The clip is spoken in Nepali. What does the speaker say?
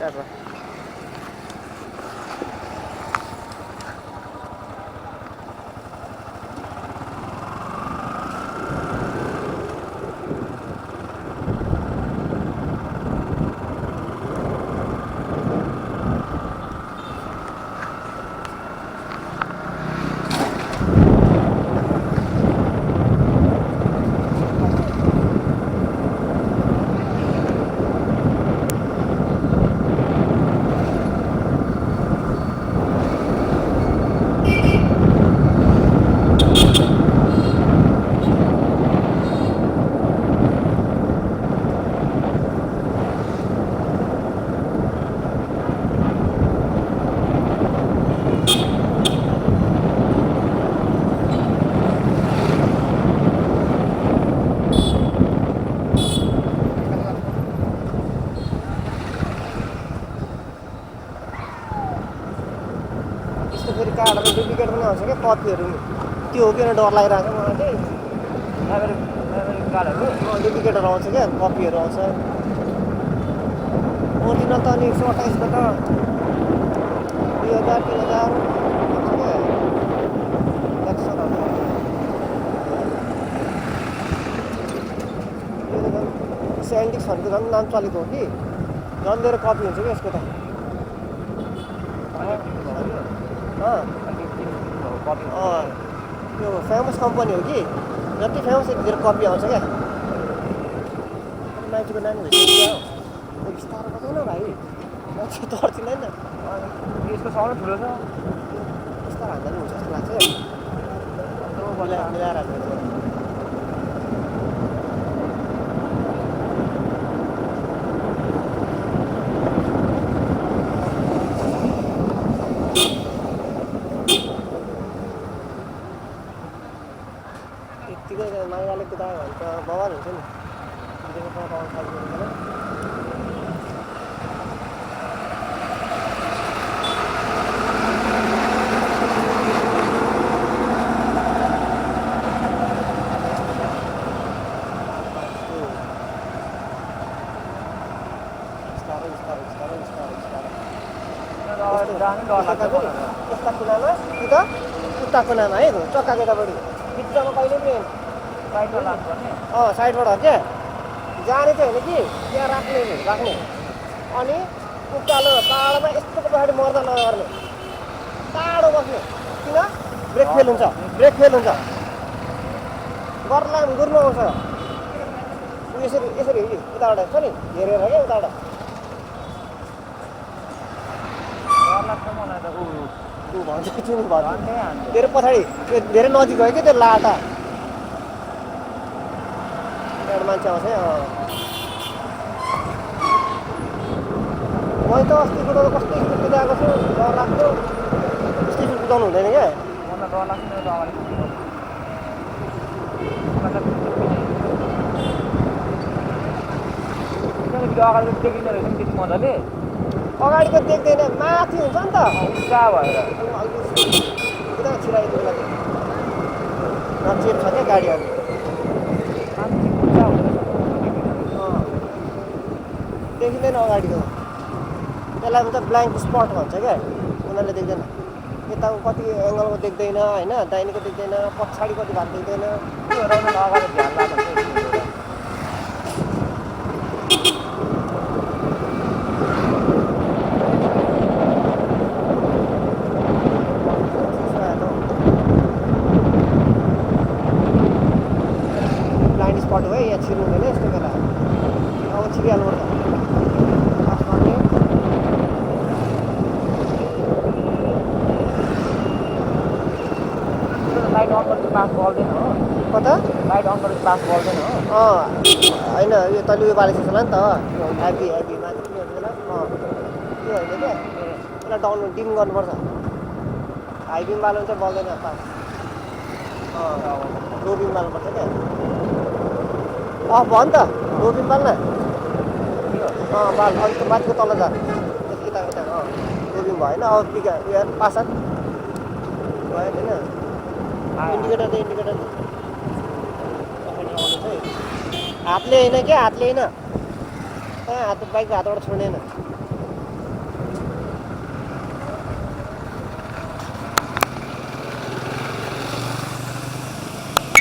स्टार्ट भयो। फेरि कार्डहरू डुप्लिकेट पनि आउँछ क्या कपीहरू नि त्यो हो किन डर लागिरहेको छ मलाई चाहिँ कार्डहरू डुप्लिकेटहरू आउँछ क्या कपीहरू आउँछ ओरिजिनल त अनि 128बाट 2000 3000 आउँछ क्या साइन्टिस्टहरूको झन् नाम चलेको हो कि झन् धेरै कपी हुन्छ क्या यसको त त्यो फेमस कम्पनी हो कि जति फेमस यति धेरै कपी आउँछ क्या मान्छेको नानी भइसक्यो बिस्तारो बताउ न भाइ मान्छे तर्थिँदैन यसको साउन्ड ठुलो छ बिस्तारो हान्दा पनि हुन्छ जस्तो लाग्छ मिलाएर हाल्नु यत्तिकै माइवाले कुदायो भने त बवाल हुन्छ नि पाउन सक्दैन यस्ता कुनामा कि त कुत्ता कुनामा है चक्काको यतापट्टि भित्रमा कहिले पनि साइडमा लाग्नुपर्ने साइडबाट हो क्या जाने चाहिँ होइन कि त्यहाँ राख्ने अनि उकालो टाढोमा यस्तो पछाडि मर्दा नगर्ने टाढो बस्ने किन ब्रेक फेल हुन्छ गर्ला गुर्नु आउँछ यसरी उताबाट छ नि हेरेर क्या उताबाट भन्छ चिनी भयो धेरै पछाडि धेरै नजिक भयो क्या त्यो लाटा एउटा मान्छे आउँछ मैले त अस्ति कुदाउँदा कस्तो स्पिड कुदाएको छु डर लाग्थ्यो स्पिड कुदाउनु हुँदैन क्या मलाई डर लाग्छ नि अगाडि देखिँदो रहेछ नि त्यति मजाले अगाडिको देख्दैन माथि हुन्छ नि त उल्टा भएर एकदम छिराइदिनु लागि नचेप छ क्या गाडीहरू देखिँदैन अगाडिको त्यसलाई भन्छ ब्लाइन्ड स्पट भन्छ क्या उनीहरूले देख्दैन यता कति एङ्गलको देख्दैन होइन दाहिनेको देख्दैन पछाडि कति भाग देख्दैन अगाडि ध्यान लाग्छ स्पट हो है यहाँ छिर्नु हुँदैन यस्तो बेला अब छिरिहाल्नु पर्छ पास गर्ने लाइट अन गरेर पास बल्दैन हो कता लाइट अन गरेर पास बल्दैन हो होइन यो तैँले उयो बालेको छ नि त हेभी माथि के हुन्छ बेला त्यो होइन क्या त्यसलाई डाउन डिम गर्नुपर्छ हाई बिम बाल्नु चाहिँ बल्दैन पास लो बिम बाल्नुपर्छ क्या अफ भयो नि त लो बिम बाल्न बाल अलिक माथिको तल जा यता लो बिम भएन अब उयो पास भयो होइन इन्डिकेटर हातले होइन क्या हातले होइन बाइकको हातबाट छोड्दैन